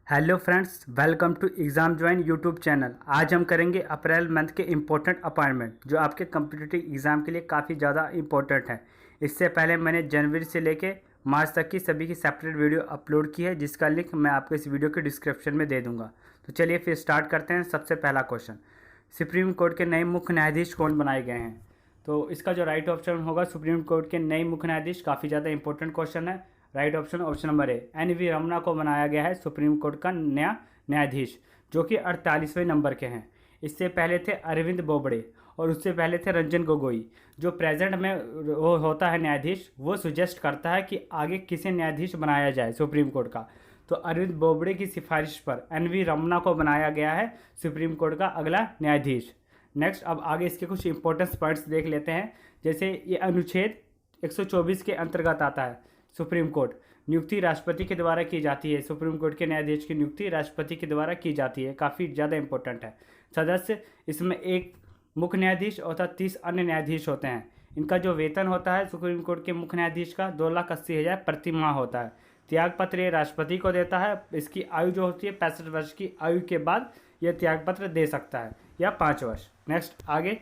Hello friends, welcome to exam join YouTube channel. आज हम करेंगे अप्रैल मंथ के इम्पोर्टेंट अपॉइंटमेंट जो आपके कम्पिटिटिव एग्ज़ाम के लिए काफ़ी ज़्यादा इम्पोर्टेंट है। इससे पहले मैंने जनवरी से लेके मार्च तक की सभी की सेपरेट वीडियो अपलोड की है, जिसका लिंक मैं आपको इस वीडियो के डिस्क्रिप्शन में दे दूँगा। तो चलिए फिर स्टार्ट करते हैं। सबसे पहला क्वेश्चन, सुप्रीम कोर्ट के नए मुख्य न्यायाधीश कौन बनाए गए हैं? तो इसका जो राइट ऑप्शन होगा, सुप्रीम कोर्ट के नए मुख्य न्यायाधीश, काफ़ी ज़्यादा इंपॉर्टेंट क्वेश्चन है। Right option option number A, N V. Ramana को बनाया गया है सुप्रीम कोर्ट का नया न्यायाधीश, जो कि 48वें नंबर के हैं। इससे पहले थे अरविंद बोबड़े और उससे पहले थे रंजन गोगोई। जो प्रेजेंट में वो होता है न्यायाधीश, वो सुजेस्ट करता है कि आगे किसे न्यायाधीश बनाया जाए सुप्रीम कोर्ट का। तो अरविंद बोबड़े की सिफारिश पर एन.वी. रमन्ना को बनाया गया है सुप्रीम कोर्ट का अगला न्यायाधीश। नेक्स्ट, अब आगे इसके कुछ इंपॉर्टेंस पॉइंट्स देख लेते हैं। जैसे ये अनुच्छेद 124 के अंतर्गत आता है। सुप्रीम कोर्ट नियुक्ति राष्ट्रपति के द्वारा की जाती है। सुप्रीम कोर्ट के न्यायाधीश की नियुक्ति राष्ट्रपति के द्वारा की जाती है, काफ़ी ज़्यादा इंपॉर्टेंट है। सदस्य इसमें एक मुख्य न्यायाधीश और 30 अन्य न्यायाधीश होते हैं। इनका जो वेतन होता है सुप्रीम कोर्ट के मुख्य न्यायाधीश का 2,80,000 प्रति माह होता है। त्यागपत्र ये राष्ट्रपति को देता है। इसकी आयु जो होती है 65 वर्ष की आयु के बाद यह त्यागपत्र दे सकता है, या 5 वर्ष। नेक्स्ट, आगे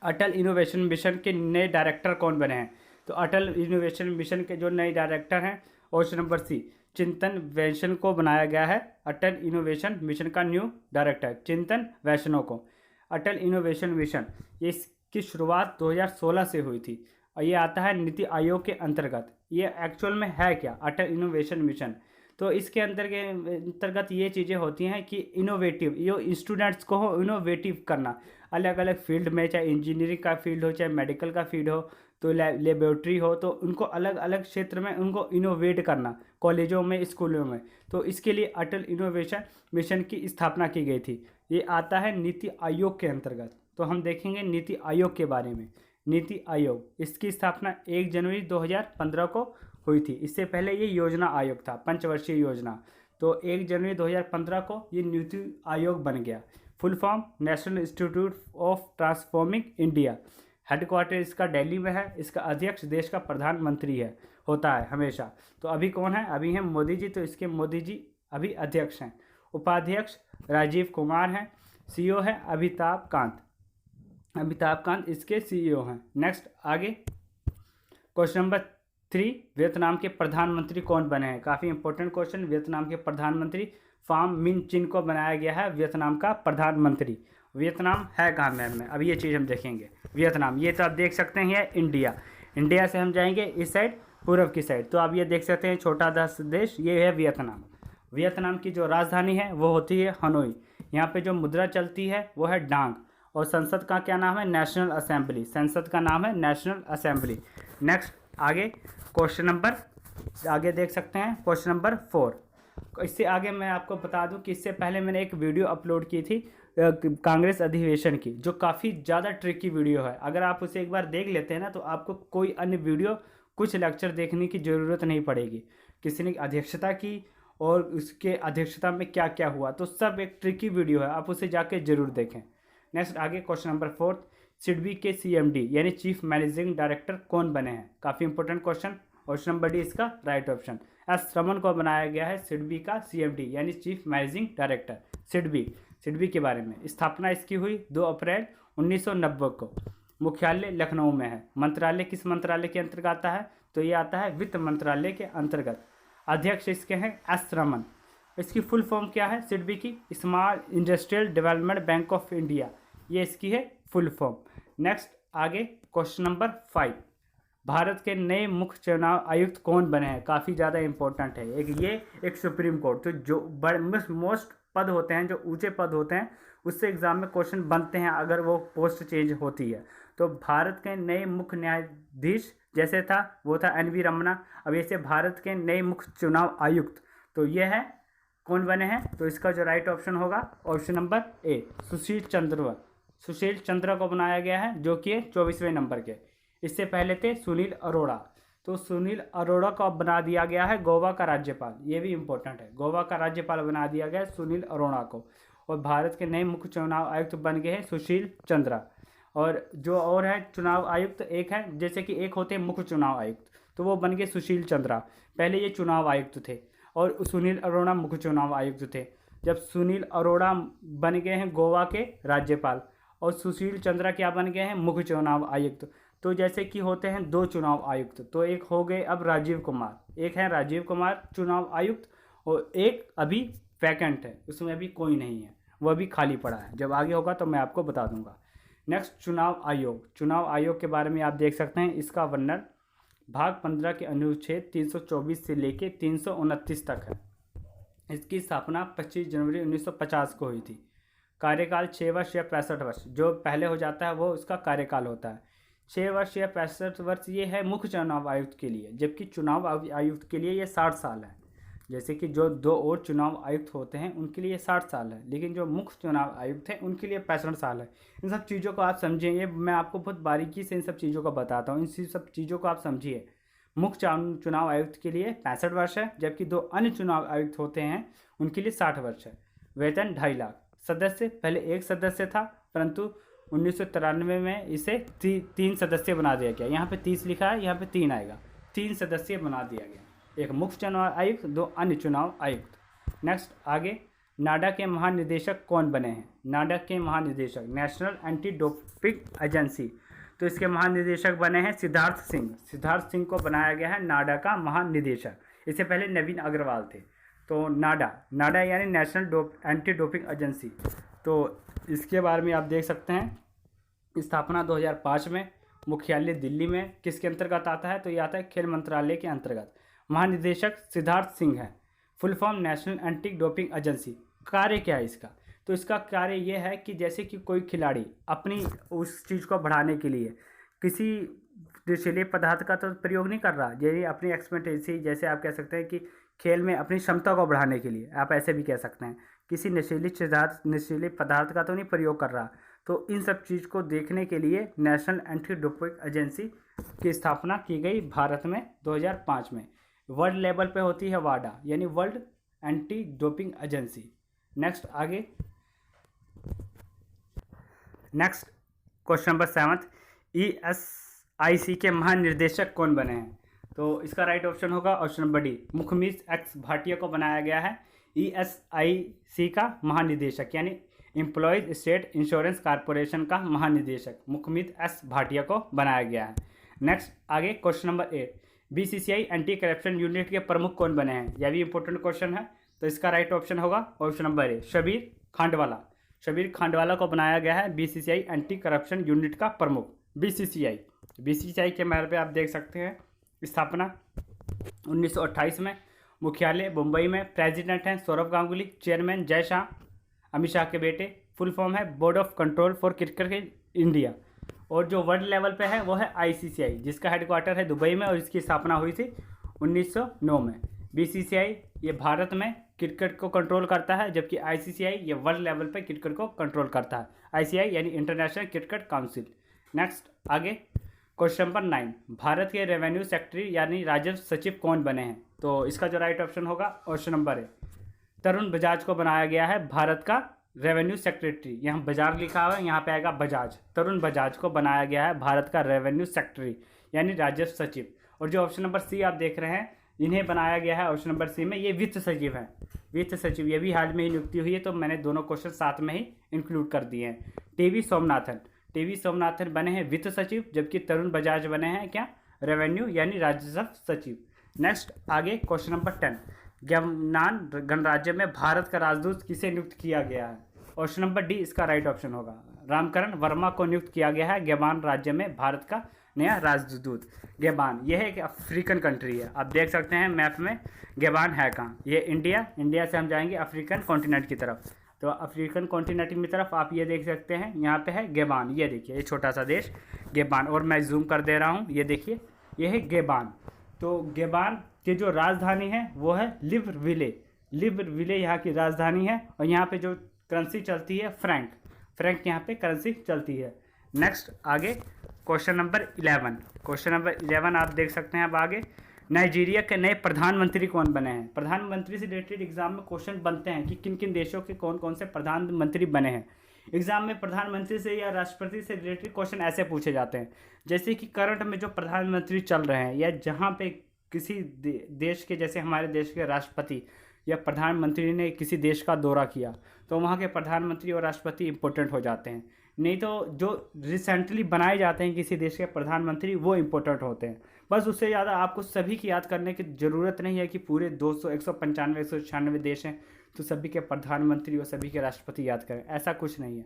अटल इनोवेशन मिशन के नए डायरेक्टर कौन बने हैं? तो अटल इनोवेशन मिशन के जो नए डायरेक्टर हैं, ऑप्शन नंबर सी, चिंतन वैष्णव को बनाया गया है अटल इनोवेशन मिशन का न्यू डायरेक्टर, चिंतन वैष्णव को। अटल इनोवेशन मिशन ये इसकी शुरुआत 2016 से हुई थी और ये आता है नीति आयोग के अंतर्गत। ये एक्चुअल में है क्या अटल इनोवेशन मिशन? तो इसके अंतर्गत ये चीज़ें होती हैं कि इनोवेटिव, ये स्टूडेंट्स को हो इनोवेटिव करना अलग अलग फील्ड में, चाहे इंजीनियरिंग का फील्ड हो, चाहे मेडिकल का फील्ड हो, तो लेबोरेटरी हो, तो उनको अलग अलग क्षेत्र में उनको इनोवेट करना कॉलेजों में, स्कूलों में। तो इसके लिए अटल इनोवेशन मिशन की स्थापना की गई थी। ये आता है नीति आयोग के अंतर्गत। तो हम देखेंगे नीति आयोग के बारे में। नीति आयोग, इसकी स्थापना 1 जनवरी 2015 को हुई थी। इससे पहले ये योजना आयोग था, पंचवर्षीय योजना। तो 1 जनवरी 2015 को ये नीति आयोग बन गया। Full form, national institute of transforming India. Headquarter इसका दिल्ली में है। इसका अध्यक्ष देश का प्रधानमंत्री है, होता है हमेशा। तो अभी कौन है? अभी हैं मोदी जी, तो इसके मोदी जी अभी अध्यक्ष हैं। उपाध्यक्ष राजीव कुमार हैं। सीईओ है अमिताभ कांत। अमिताभ कांत इसके सीईओ हैं। नेक्स्ट, आगे क्वेश्चन नंबर 3, वियतनाम के प्रधानमंत्री कौन बने हैं? काफ़ी इंपॉर्टेंट क्वेश्चन। वियतनाम के प्रधानमंत्री फाम मिन चिन को बनाया गया है वियतनाम का प्रधानमंत्री। वियतनाम है कहाँ मैप में? अभी ये चीज़ हम देखेंगे। वियतनाम, ये तो आप देख सकते हैं, ये इंडिया। इंडिया से हम जाएंगे इस साइड, पूर्व की साइड, तो आप ये देख सकते हैं छोटा देश, ये है वियतनाम। वियतनाम की जो राजधानी है वो होती है हनोई। यहाँ पे जो मुद्रा चलती है वो है डांग। और संसद का क्या नाम है? National assembly. संसद का नाम है नेशनल असेंबली। नेक्स्ट, आगे क्वेश्चन नंबर, आगे देख सकते हैं क्वेश्चन नंबर 4। इससे आगे मैं आपको बता दूं कि इससे पहले मैंने एक वीडियो अपलोड की थी कांग्रेस अधिवेशन की, जो काफ़ी ज़्यादा ट्रिकी वीडियो है। अगर आप उसे एक बार देख लेते हैं ना, तो आपको कोई अन्य वीडियो, कुछ लेक्चर देखने की ज़रूरत नहीं पड़ेगी। किसी ने अध्यक्षता की और उसके अध्यक्षता में क्या क्या हुआ, तो सब एक ट्रिकी वीडियो है, आप उसे जाके ज़रूर देखें। नेक्स्ट, आगे क्वेश्चन नंबर 4, सिडबी के सीएमडी यानी चीफ मैनेजिंग डायरेक्टर कौन बने हैं? काफ़ी important question. Option number D इसका राइट ऑप्शन। एस रमन को बनाया गया है सिडबी का सीएमडी यानी चीफ मैनेजिंग डायरेक्टर। सिडबी के बारे में, स्थापना इसकी हुई 2 अप्रैल 1990 को। मुख्यालय लखनऊ में है। मंत्रालय किस मंत्रालय के अंतर्गत आता है? तो ये आता है वित्त मंत्रालय के अंतर्गत। अध्यक्ष इसके हैं एस रमन। इसकी फुल फॉर्म क्या है सिडबी की? Small industrial development bank of India, ये इसकी है फुल फॉर्म। नेक्स्ट, आगे क्वेश्चन नंबर 5, भारत के नए मुख्य चुनाव आयुक्त कौन बने हैं? काफ़ी ज़्यादा इंपॉर्टेंट है। एक सुप्रीम कोर्ट, तो जो बड़े मोस्ट पद होते हैं, जो ऊंचे पद होते हैं, उससे एग्जाम में क्वेश्चन बनते हैं अगर वो पोस्ट चेंज होती है। तो भारत के नए मुख्य न्यायाधीश जैसे था वो था एन.वी. रमन्ना। अब ऐसे भारत के नए मुख्य चुनाव आयुक्त, तो ये है कौन बने हैं? तो इसका जो राइट ऑप्शन होगा ऑप्शन नंबर ए, सुशील चंद्र को बनाया गया है, जो कि 24वें नंबर के। इससे पहले थे सुनील अरोड़ा। तो सुनील अरोड़ा को अब बना दिया गया है गोवा का राज्यपाल। ये भी इंपॉर्टेंट है, गोवा का राज्यपाल बना दिया गया है सुनील अरोड़ा को। और भारत के नए मुख्य चुनाव आयुक्त बन गए हैं सुशील चंद्रा। और जो और है चुनाव आयुक्त, एक है, जैसे कि एक होते हैं मुख्य चुनाव आयुक्त, तो वो बन गए सुशील चंद्रा। पहले ये चुनाव आयुक्त थे। और सुनील अरोड़ा मुख्य चुनाव आयुक्त थे। जब सुनील अरोड़ा बन गए हैं गोवा के राज्यपाल और सुशील चंद्रा क्या बन गए हैं मुख्य चुनाव आयुक्त। तो जैसे कि होते हैं 2 चुनाव आयुक्त, तो एक हो गए अब राजीव कुमार, एक है राजीव कुमार चुनाव आयुक्त और एक अभी वैकेंट है, उसमें अभी कोई नहीं है, वह भी खाली पड़ा है। जब आगे होगा तो मैं आपको बता दूंगा। नेक्स्ट चुनाव आयोग। चुनाव आयोग के बारे में आप देख सकते हैं, इसका वर्णन भाग 15 के अनुच्छेद 324 से लेके 329 तक है। इसकी स्थापना 25 जनवरी 1950 को हुई थी। कार्यकाल 6 वर्ष या 65 वर्ष, जो पहले हो जाता है वो उसका कार्यकाल होता है। 6 वर्ष या 65 वर्ष ये है मुख्य चुनाव आयुक्त के लिए, जबकि चुनाव आयुक्त के लिए ये 60 साल है। जैसे कि जो 2 और चुनाव आयुक्त होते हैं उनके लिए 60 साल है, लेकिन जो मुख्य चुनाव आयुक्त हैं उनके लिए 65 साल है। इन सब चीज़ों को आप समझें, ये मैं आपको बहुत बारीकी से इन सब चीज़ों को बताता हूँ, इन सब चीज़ों को आप समझिए। मुख्य चुनाव आयुक्त के लिए 65 वर्ष है, जबकि 2 अन्य चुनाव आयुक्त होते हैं उनके लिए 60 वर्ष है। वेतन 2.5 लाख। सदस्य पहले 1 सदस्य था, परंतु 1993 में इसे 3 सदस्य बना दिया गया। यहाँ पे 30 लिखा है, यहाँ पे 3 आएगा, 3 सदस्य बना दिया गया, एक मुख्य चुनाव आयुक्त, 2 अन्य चुनाव आयुक्त। नेक्स्ट आगे, नाडा के महानिदेशक कौन बने हैं? नाडा के महानिदेशक नेशनल एंटी डोपिंग एजेंसी, तो इसके महानिदेशक बने हैं सिद्धार्थ सिंह। सिद्धार्थ सिंह को बनाया गया है नाडा का महानिदेशक। इससे पहले नवीन अग्रवाल थे। तो नाडा यानी नेशनल एंटी डोपिंग एजेंसी, तो इसके बारे में आप देख सकते हैं। स्थापना 2005 में, मुख्यालय दिल्ली में। किसके अंतर्गत आता है? तो ये आता है खेल मंत्रालय के अंतर्गत। महानिदेशक सिद्धार्थ सिंह है। Full form national anti doping agency. कार्य क्या है इसका? तो इसका कार्य ये है कि जैसे कि कोई खिलाड़ी अपनी उस चीज़ को बढ़ाने के लिए किसी नशीले पदार्थ का तो प्रयोग नहीं कर रहा, यही अपनी एक्सपर्टीज, जैसे आप कह सकते हैं कि खेल में अपनी क्षमता को बढ़ाने के लिए, आप ऐसे भी कह सकते हैं, किसी नशीले पदार्थ का तो नहीं प्रयोग कर रहा। तो इन सब चीज़ को देखने के लिए नेशनल एंटी डोपिंग एजेंसी की स्थापना की गई भारत में 2005 में। वर्ल्ड लेवल पे होती है वाडा, यानी world anti doping agency. Next आगे, नेक्स्ट क्वेश्चन नंबर 7, ESIC के महानिर्देशक कौन बने हैं? तो इसका राइट ऑप्शन होगा option number D, Mukhmeet x Bhatia को बनाया गया है ESIC का महानिदेशक, यानी एम्प्लॉयज स्टेट इंश्योरेंस कॉर्पोरेशन का महानिदेशक मुखमीत एस भाटिया को बनाया गया है। नेक्स्ट आगे question number 8, BCCI anti corruption unit के प्रमुख कौन बने हैं? यह भी इंपॉर्टेंट क्वेश्चन है। तो इसका राइट ऑप्शन होगा option number A, Shabir Khandwala. Shabir Khandwala को बनाया गया है BCCI एंटी करप्शन यूनिट का प्रमुख। BCCI के बारे में आप देख सकते हैं, स्थापना 1928 में, मुख्यालय मुंबई में, प्रेसिडेंट हैं सौरभ गांगुली, चेयरमैन जय शाह, अमित शाह के बेटे। फुल फॉर्म है board of control for cricket India. और जो वर्ल्ड लेवल पे है वो है ICCI, जिसका हेडक्वार्टर है दुबई में और इसकी स्थापना हुई थी 1909 में। BCCI ये भारत में क्रिकेट को कंट्रोल करता है, जबकि ICCI ये वर्ल्ड लेवल पे क्रिकेट को कंट्रोल करता है। ICI यानी इंटरनेशनल क्रिकेट काउंसिल। नेक्स्ट आगे क्वेश्चन नंबर 9, भारत के रेवेन्यू सेक्रेटरी यानी राजस्व सचिव कौन बने हैं? तो इसका जो राइट ऑप्शन होगा ऑप्शन नंबर ए, तरुण बजाज को बनाया गया है भारत का रेवेन्यू सेक्रेटरी। यहाँ बाजार लिखा हुआ है, यहाँ पे आएगा बजाज। तरुण बजाज को बनाया गया है भारत का रेवेन्यू सेक्रेटरी यानी राजस्व सचिव। और जो ऑप्शन नंबर सी आप देख रहे हैं, इन्हें बनाया गया है ऑप्शन नंबर सी में, ये वित्त सचिव हैं। वित्त सचिव ये भी हाल में ही नियुक्ति हुई है, तो मैंने दोनों क्वेश्चन साथ में ही इंक्लूड कर दिए हैं। टीवी सोमनाथन बने हैं वित्त सचिव, जबकि तरुण बजाज बने हैं क्या? रेवेन्यू यानी राजस्व सचिव। नेक्स्ट आगे क्वेश्चन नंबर 10, गयानान गणराज्य में भारत का राजदूत किसे नियुक्त किया गया है? ऑप्शन नंबर डी इसका राइट ऑप्शन होगा, रामकरण वर्मा को नियुक्त किया गया है गयानान राज्य में भारत का नया राजदूत। गयानान यह एक अफ्रीकन कंट्री है, आप देख सकते हैं मैप में गयानान है कहाँ। ये इंडिया से हम जाएंगे अफ्रीकन कॉन्टिनेंट की तरफ, तो अफ्रीकन कॉन्टिनेंट की तरफ आप ये देख सकते हैं, यहाँ पे है गयानान। ये देखिए ये छोटा सा देश गयानान, और मैं जूम कर दे रहा हूँ, ये देखिए ये है गयानान। तो गयानान की जो राजधानी है वो है लिब्रविले यहाँ की राजधानी है। और यहाँ पे जो करेंसी चलती है फ्रैंक यहाँ पे करेंसी चलती है। नेक्स्ट आगे क्वेश्चन नंबर 11 आप देख सकते हैं। अब आगे, नाइजीरिया के नए प्रधानमंत्री कौन बने हैं? प्रधानमंत्री से रिलेटेड एग्जाम में क्वेश्चन बनते हैं कि किन किन देशों के कौन कौन से प्रधानमंत्री बने हैं। एग्जाम में प्रधानमंत्री से या राष्ट्रपति से रिलेटेड क्वेश्चन ऐसे पूछे जाते हैं, जैसे कि करंट में जो प्रधानमंत्री चल रहे हैं या जहाँ पे किसी देश के, जैसे हमारे देश के राष्ट्रपति या प्रधानमंत्री ने किसी देश का दौरा किया तो वहाँ के प्रधानमंत्री और राष्ट्रपति इम्पोर्टेंट हो जाते हैं। नहीं तो जो रिसेंटली बनाए जाते हैं किसी देश के प्रधानमंत्री वो इम्पोर्टेंट होते हैं। बस उससे ज़्यादा आपको सभी की याद करने की ज़रूरत नहीं है कि पूरे 200 195 196 देश हैं तो सभी के प्रधानमंत्री और सभी के राष्ट्रपति याद करें, ऐसा कुछ नहीं है।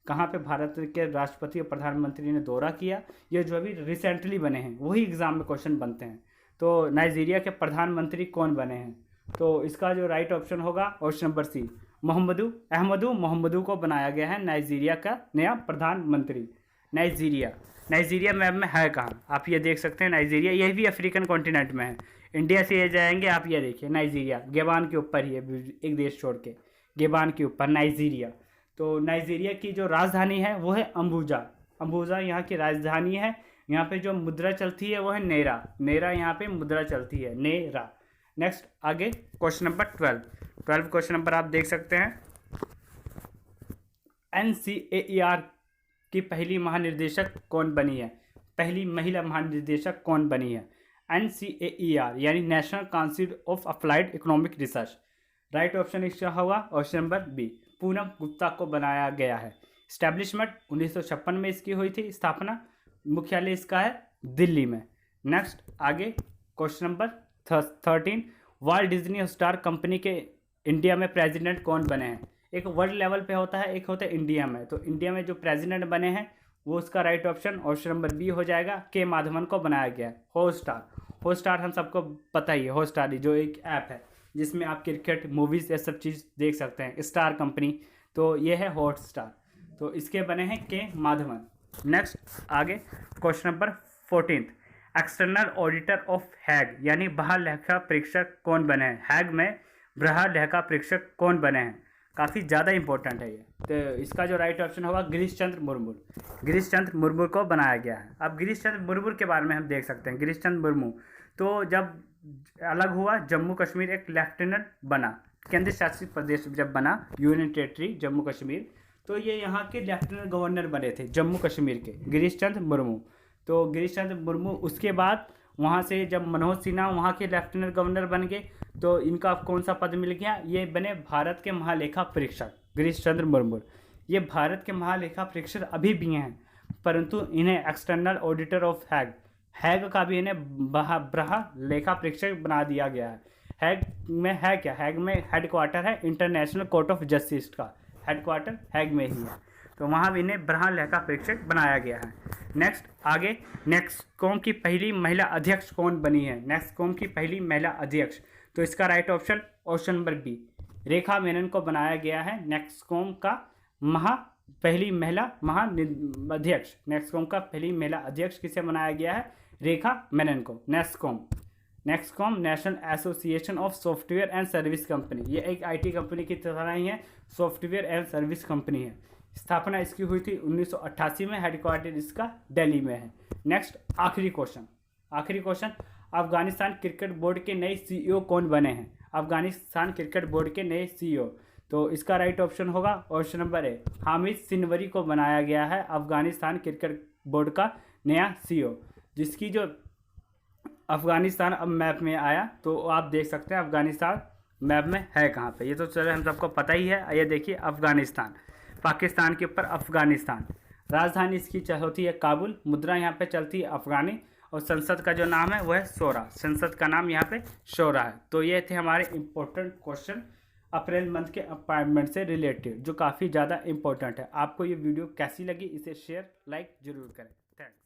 कहाँ पे भारत के राष्ट्रपति और प्रधानमंत्री ने दौरा किया, ये जो अभी रिसेंटली बने हैं वही एग्ज़ाम में क्वेश्चन बनते हैं। तो नाइजीरिया के प्रधानमंत्री कौन बने हैं, तो इसका जो राइट ऑप्शन होगा ऑप्शन नंबर सी, मोहम्मदू को बनाया गया है नाइजीरिया का नया प्रधानमंत्री। नाइजीरिया मैप में है कहाँ, आप ये देख सकते हैं। नाइजीरिया यह भी अफ्रीकन कॉन्टिनेंट में है। इंडिया से ये जाएंगे आप, ये देखिए नाइजीरिया गेबान के ऊपर ही है, एक देश छोड़ के गेबान के ऊपर नाइजीरिया। तो नाइजीरिया की जो राजधानी है वो है अम्बुजा यहाँ की राजधानी है। यहाँ पे जो मुद्रा चलती है वो है नेरा यहाँ पे मुद्रा चलती है, नेरा। नेक्स्ट आगे क्वेश्चन नंबर 12 क्वेश्चन नंबर आप देख सकते हैं। NCAER की पहली महानिर्देशक कौन बनी है, पहली महिला महानिर्देशक कौन बनी है? NCAER यानी national council of applied economic research. Right option इसका होगा option number B, Poonam Gupta को बनाया गया है। स्टैब्लिशमेंट 1956 में इसकी हुई थी स्थापना, मुख्यालय इसका है दिल्ली में। नेक्स्ट आगे question number 13, Walt Disney Hotstar company के इंडिया में प्रेसिडेंट कौन बने हैं? एक वर्ल्ड लेवल पे होता है, एक होता है इंडिया में। तो इंडिया में जो प्रेसिडेंट बने हैं वो उसका राइट ऑप्शन नंबर बी हो जाएगा, के माधवन को बनाया गया है। हॉटस्टार हम सबको पता ही है, हॉटस्टार जो एक ऐप है जिसमें आप क्रिकेट मूवीज़ ये सब चीज़ देख सकते हैं, स्टार कंपनी, तो ये है हॉटस्टार। तो इसके बने हैं के माधवन। नेक्स्ट आगे question number 14, external auditor of Hague यानी बाह्य लेखा परीक्षक कौन बने हैं? हैग में बाह्य लेखा परीक्षक कौन बने हैं? काफ़ी ज़्यादा इंपॉर्टेंट है ये। तो इसका जो राइट ऑप्शन होगा गिरीश चंद्र मुर्मू को बनाया गया है। अब गिरीश चंद्र मुर्मू के बारे में हम देख सकते हैं। गिरीश चंद्र मुर्मू तो जब अलग हुआ जम्मू कश्मीर एक लेफ्टिनेंट बना, केंद्र शासित प्रदेश जब बना यूनियन टेरिटरी जम्मू कश्मीर, तो ये यहाँ के लेफ्टिनेंट गवर्नर बने थे जम्मू कश्मीर के, गिरीश चंद्र मुर्मू। तो गिरीश चंद्र मुर्मू उसके बाद वहाँ से जब मनोज सिन्हा वहाँ के लेफ्टिनेंट गवर्नर बन गए तो इनका कौन सा पद मिल गया? ये बने भारत के महालेखा परीक्षक गिरीश चंद्र मुर्मू। ये भारत के महालेखा परीक्षक अभी भी हैं, परंतु इन्हें एक्सटर्नल ऑडिटर ऑफ हैग का भी इन्हें बाह्य लेखा परीक्षक बना दिया गया है। हैग में है क्या? हैग में हेडक्वार्टर है इंटरनेशनल कोर्ट ऑफ जस्टिस का, हेडक्वार्टर हैग में ही है। तो वहाँ भी इन्हें बाह्य लेखा परीक्षक बनाया गया है। नेक्स्ट आगे नेक्सकॉम की पहली महिला अध्यक्ष कौन बनी है? नेक्सकॉम की पहली महिला अध्यक्ष, तो इसका राइट ऑप्शन नंबर बी, रेखा मेनन को बनाया गया है नेक्सकॉम का पहली महिला महाअध्यक्ष। नेक्सकॉम का पहली महिला अध्यक्ष किसे बनाया गया है? रेखा मेनन को। NASSCOM National Association of Software and Service company, ये एक आईटी कंपनी की तरह ही है, सॉफ्टवेयर एंड सर्विस कंपनी है। स्थापना इसकी हुई थी 1988 में, हेडक्वार्टर इसका दिल्ली में है। नेक्स्ट आखिरी क्वेश्चन, अफगानिस्तान क्रिकेट बोर्ड के नए CEO कौन बने हैं? अफगानिस्तान क्रिकेट बोर्ड के नए CEO, तो इसका राइट ऑप्शन होगा ऑप्शन नंबर ए, हामिद सिनवरी को बनाया गया है अफगानिस्तान क्रिकेट बोर्ड का नया CEO। जिसकी जो अफगानिस्तान अब मैप में आया तो आप देख सकते हैं अफगानिस्तान मैप में है कहाँ पे, ये तो चलो हम सबको पता ही है। ये देखिए अफगानिस्तान, पाकिस्तान के ऊपर अफगानिस्तान, राजधानी इसकी होती है काबुल, मुद्रा यहाँ पे चलती है अफगानी, और संसद का जो नाम है वो है शोरा, संसद का नाम यहाँ पे शोरा है। तो ये थे हमारे इम्पोर्टेंट क्वेश्चन अप्रैल मंथ के अपॉइंटमेंट से रिलेटेड, जो काफ़ी ज़्यादा इंपॉर्टेंट है। आपको ये वीडियो कैसी लगी इसे शेयर लाइक जरूर करें। थैंक्स।